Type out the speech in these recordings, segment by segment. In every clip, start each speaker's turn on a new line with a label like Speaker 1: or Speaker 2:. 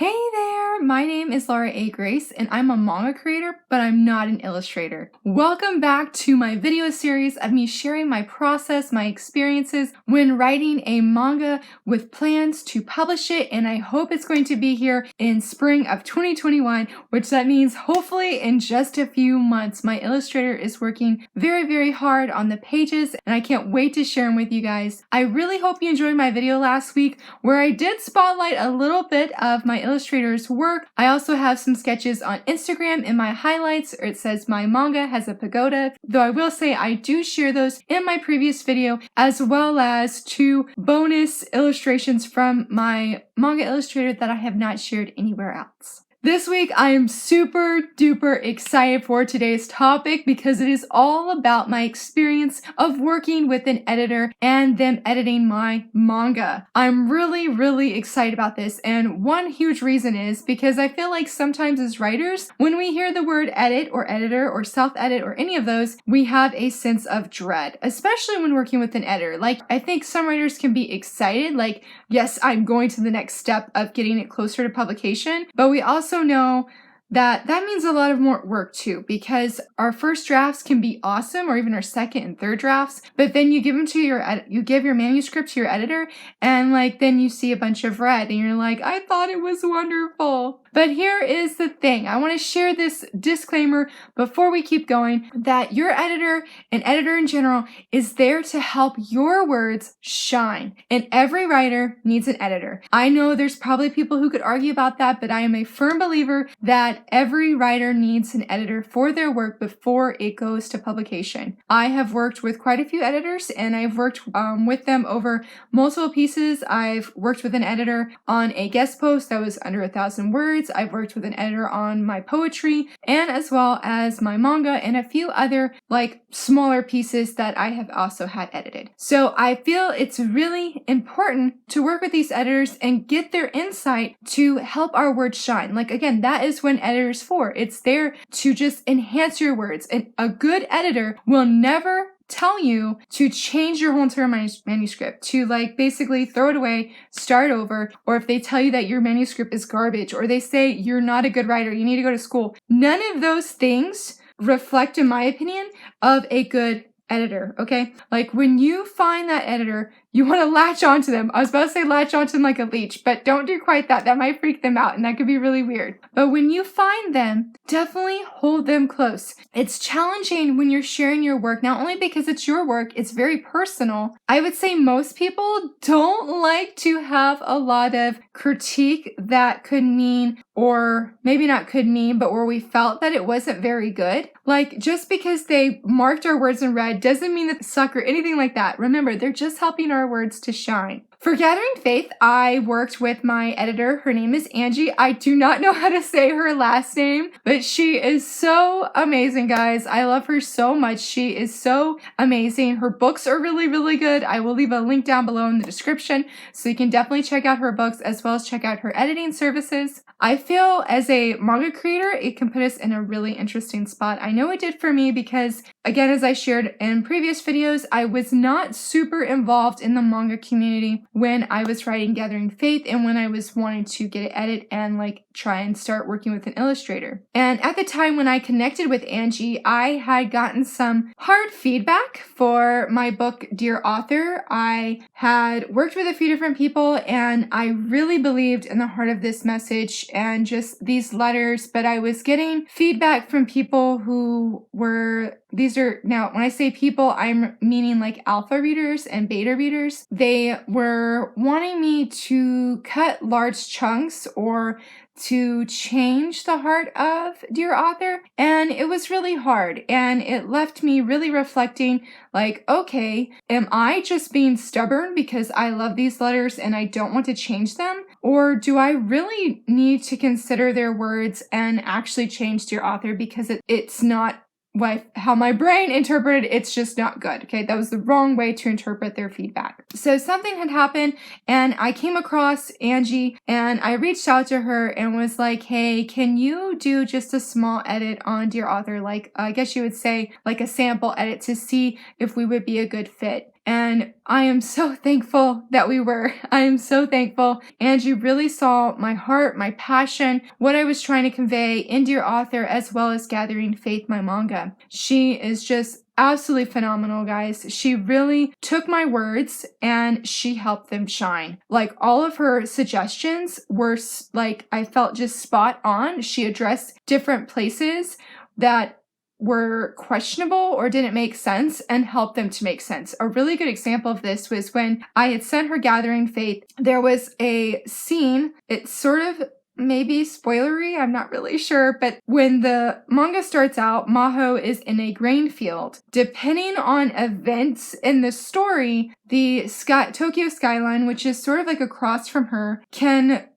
Speaker 1: Hey there! My name is Laura A. Grace, and I'm a manga creator, but I'm not an illustrator. Welcome back to my video series of me sharing my process, my experiences when writing a manga with plans to publish it, and I hope it's going to be here in spring of 2021, which that means hopefully in just a few months. My illustrator is working very hard on the pages, and I can't wait to share them with you guys. I really hope you enjoyed my video last week where I did spotlight a little bit of my illustrator's work. I also have some sketches on Instagram in my highlights, or it says my manga has a pagoda, though I will say I do share those in my previous video, as well as 2 bonus illustrations from my manga illustrator that I have not shared anywhere else. This week, I am super duper excited for today's topic because it is all about my experience of working with an editor and them editing my manga. I'm really excited about this, and one huge reason is because I feel like sometimes as writers, when we hear the word edit or editor or self-edit or any of those, we have a sense of dread, especially when working with an editor. Like, I think some writers can be excited, like, yes, I'm going to the next step of getting it closer to publication, but we also know that means a lot of more work too, because our first drafts can be awesome, or even our second and third drafts, but then you give them to you give your manuscript to your editor, and then you see a bunch of red and you're like, I thought it was wonderful. But here is the thing. I want to share this disclaimer before we keep going, that your editor, an editor in general, is there to help your words shine. And every writer needs an editor. I know there's probably people who could argue about that, but I am a firm believer that every writer needs an editor for their work before it goes to publication. I have worked with quite a few editors, and I've worked with them over multiple pieces. I've worked with an editor on a guest post that was under 1,000 words. I've worked with an editor on my poetry, and as well as my manga and a few other smaller pieces that I have also had edited. So I feel it's really important to work with these editors and get their insight to help our words shine. Again, that is when editors for. It's there to just enhance your words, and a good editor will never tell you to change your whole entire manuscript, to basically throw it away, start over, or if they tell you that your manuscript is garbage, or they say you're not a good writer, you need to go to school. None of those things reflect, in my opinion, of a good editor, okay? When you find that editor, you want to latch onto them. I was about to say latch onto them like a leech, but don't do quite that. That might freak them out, and that could be really weird. But when you find them, definitely hold them close. It's challenging when you're sharing your work, not only because it's your work, it's very personal. I would say most people don't like to have a lot of critique that could mean, or maybe not could mean, but where we felt that it wasn't very good. Just because they marked our words in red doesn't mean that they suck or anything like that. Remember, they're just helping our words to shine. For Gathering Faith, I worked with my editor. Her name is Angie. I do not know how to say her last name, but she is so amazing, guys. I love her so much. She is so amazing. Her books are really good. I will leave a link down below in the description, so you can definitely check out her books as well as check out her editing services. I feel as a manga creator, it can put us in a really interesting spot. I know it did for me because, again, as I shared in previous videos, I was not super involved in the manga community when I was writing Gathering Faith and when I was wanting to get it edited and try and start working with an illustrator. And at the time when I connected with Angie, I had gotten some hard feedback for my book, Dear Author. I had worked with a few different people, and I really believed in the heart of this message and just these letters, but I was getting feedback from people who were, now when I say people, I'm meaning alpha readers and beta readers. They were wanting me to cut large chunks or to change the heart of Dear Author, and it was really hard, and it left me really reflecting okay, am I just being stubborn because I love these letters and I don't want to change them, or do I really need to consider their words and actually change Dear Author because it's not how my brain interpreted, it's just not good. Okay, that was the wrong way to interpret their feedback. So something had happened, and I came across Angie, and I reached out to her and was like, hey, can you do just a small edit on Dear Author? I guess you would say a sample edit to see if we would be a good fit. And I am so thankful that we were. I am so thankful. Angie really saw my heart, my passion, what I was trying to convey in Dear Author, as well as Gathering Faith, my manga. She is just absolutely phenomenal, guys. She really took my words and she helped them shine. Like, all of her suggestions were like, I felt just spot on. She addressed different places that were questionable or didn't make sense and helped them to make sense. A really good example of this was when I had sent her Gathering Faith. There was a scene, it's sort of maybe spoilery, I'm not really sure, but when the manga starts out, Maho is in a grain field. Depending on events in the story, the Tokyo skyline, which is sort of like across from her, can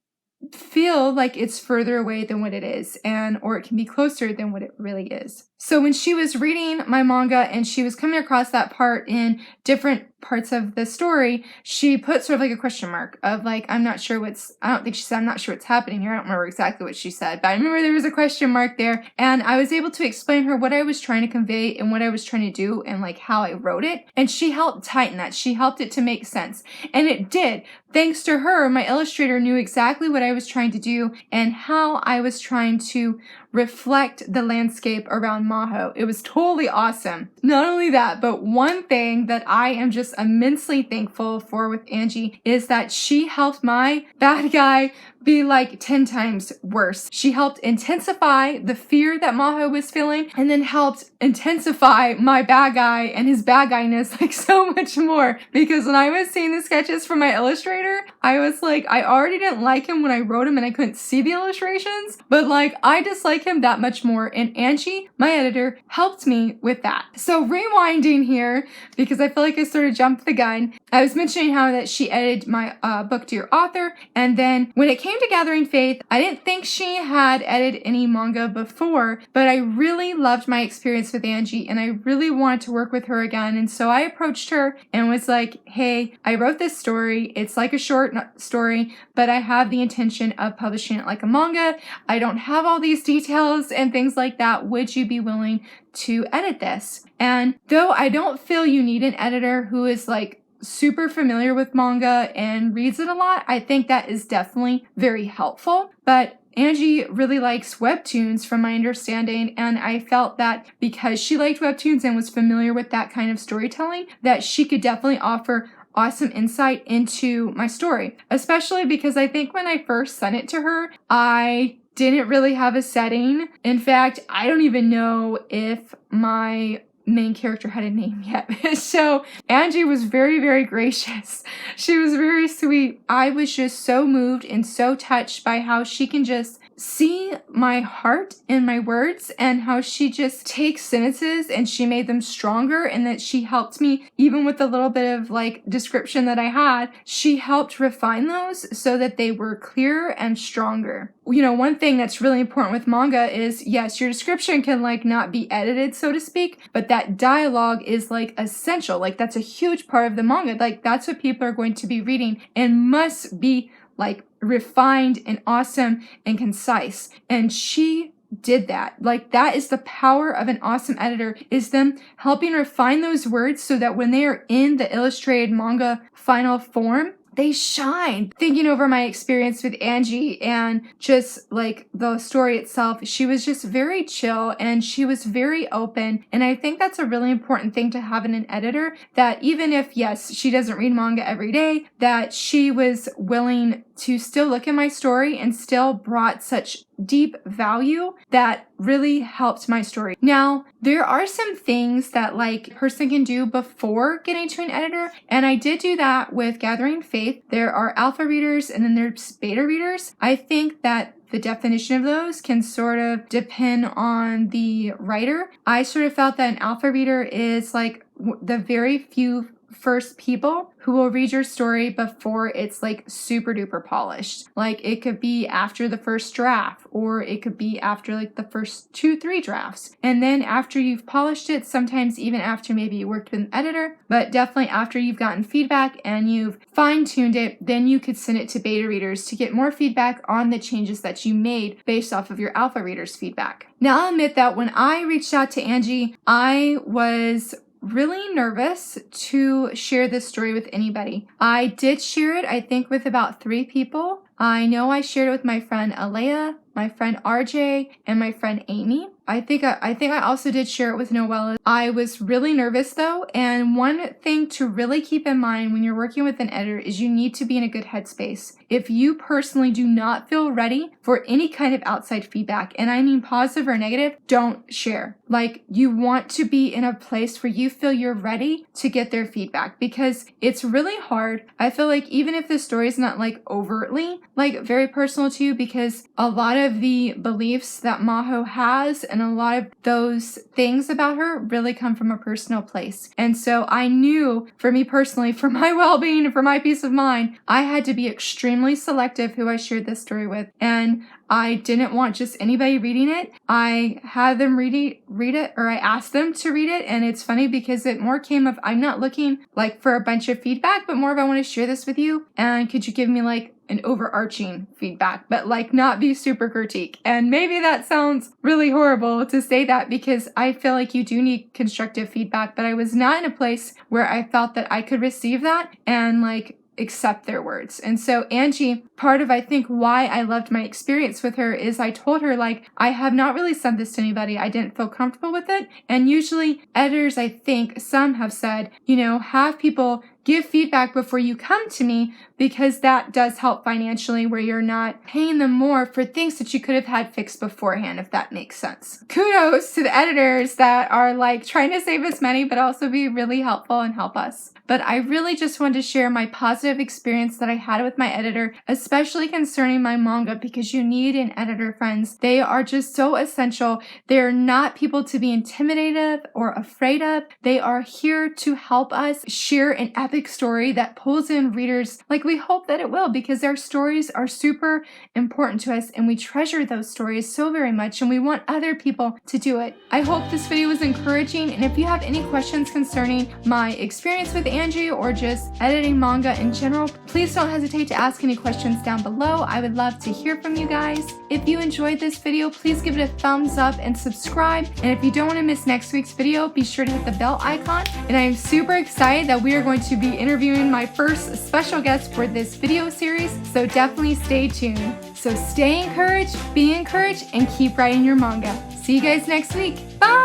Speaker 1: feel like it's further away than what it is, or it can be closer than what it really is. So when she was reading my manga and she was coming across that part in different parts of the story, she put sort of like a question mark of like, I don't think she said, I'm not sure what's happening here. I don't remember exactly what she said, but I remember there was a question mark there, and I was able to explain her what I was trying to convey and what I was trying to do and like how I wrote it. And she helped tighten that. She helped it to make sense. And it did. Thanks to her, my illustrator knew exactly what I was trying to do and how I was trying to reflect the landscape around Maho. It was totally awesome. Not only that, but one thing that I am just immensely thankful for with Angie is that she helped my bad guy be like 10 times worse. She helped intensify the fear that Maho was feeling, and then helped intensify my bad guy and his bad guyness like so much more. Because when I was seeing the sketches from my illustrator, I was like, I already didn't like him when I wrote him and I couldn't see the illustrations, but like I dislike him that much more. And Angie, my editor, helped me with that. So rewinding here, because I feel like I sort of jumped the gun, I was mentioning how that she edited my book Dear Author, and then when it came to Gathering Faith, I didn't think she had edited any manga before, but I really loved my experience with Angie and I really wanted to work with her again. And so I approached her and was like, hey, I wrote this story. It's like a short story, but I have the intention of publishing it like a manga. I don't have all these details and things like that. Would you be willing to edit this? And though I don't feel you need an editor who is like super familiar with manga and reads it a lot, I think that is definitely very helpful. But Angie really likes webtoons from my understanding, and I felt that because she liked webtoons and was familiar with that kind of storytelling, that she could definitely offer awesome insight into my story. Especially because I think when I first sent it to her, I didn't really have a setting. In fact, I don't even know if my main character had a name yet. So Angie was very, very gracious. She was very sweet. I was just so moved and so touched by how she can just see my heart in my words and how she just takes sentences and she made them stronger, and that she helped me even with the little bit of like description that I had. She helped refine those so that they were clearer and stronger. You know, one thing that's really important with manga is, yes, your description can like not be edited, so to speak, but that dialogue is like essential. Like that's a huge part of the manga. Like that's what people are going to be reading and must be like refined and awesome and concise. And she did that. Like that is the power of an awesome editor, is them helping refine those words so that when they are in the illustrated manga final form, they shine. Thinking over my experience with Angie and just like the story itself, she was just very chill and she was very open. And I think that's a really important thing to have in an editor, that even if, yes, she doesn't read manga every day, that she was willing to still look at my story and still brought such deep value that really helped my story. Now, there are some things that like a person can do before getting to an editor, and I did do that with Gathering Faith. There are alpha readers and then there's beta readers. I think that the definition of those can sort of depend on the writer. I sort of felt that an alpha reader is like the very few first people who will read your story before it's like super duper polished. Like it could be after the first draft, or it could be after like the first 2-3 drafts. And then after you've polished it, sometimes even after maybe you worked with an editor, but definitely after you've gotten feedback and you've fine-tuned it, then you could send it to beta readers to get more feedback on the changes that you made based off of your alpha readers' feedback. Now I'll admit that when I reached out to Angie, I was really nervous to share this story with anybody. I did share it, I think, with about 3 people. I know I shared it with my friend Alea, my friend RJ, and my friend Amy. I think I also did share it with Noella. I was really nervous though, and one thing to really keep in mind when you're working with an editor is you need to be in a good headspace. If you personally do not feel ready for any kind of outside feedback, and I mean positive or negative, don't share. Like, you want to be in a place where you feel you're ready to get their feedback, because it's really hard. I feel like even if the story is not like overtly like very personal to you, because a lot of the beliefs that Maho has and a lot of those things about her really come from a personal place. And so I knew, for me personally, for my well-being and for my peace of mind, I had to be extremely selective who I shared this story with. And I didn't want just anybody reading it. I had them read it, or I asked them to read it. And it's funny because it more came of, I'm not looking like for a bunch of feedback, but more of, I want to share this with you. And could you give me like an overarching feedback, but like not be super critique. And maybe that sounds really horrible to say that, because I feel like you do need constructive feedback, but I was not in a place where I felt that I could receive that and like accept their words. And so Angie, part of I think why I loved my experience with her is I told her, like, I have not really sent this to anybody. I didn't feel comfortable with it. And usually editors, I think some have said, you know, have people give feedback before you come to me, because that does help financially, where you're not paying them more for things that you could have had fixed beforehand, if that makes sense. Kudos to the editors that are like trying to save us money, but also be really helpful and help us. But I really just wanted to share my positive experience that I had with my editor, especially concerning my manga, because you need an editor, friends. They are just so essential. They're not people to be intimidated or afraid of. They are here to help us share an epic story that pulls in readers like we hope that it will, because their stories are super important to us and we treasure those stories so very much, and we want other people to do it. I hope this video was encouraging, and if you have any questions concerning my experience with Angie or just editing manga in general, please don't hesitate to ask any questions down below. I would love to hear from you guys. If you enjoyed this video, please give it a thumbs up and subscribe. And if you don't want to miss next week's video, be sure to hit the bell icon. And I am super excited that we are going to be interviewing my first special guest for this video series, so definitely stay tuned. So stay encouraged, be encouraged, and keep writing your manga. See you guys next week. Bye!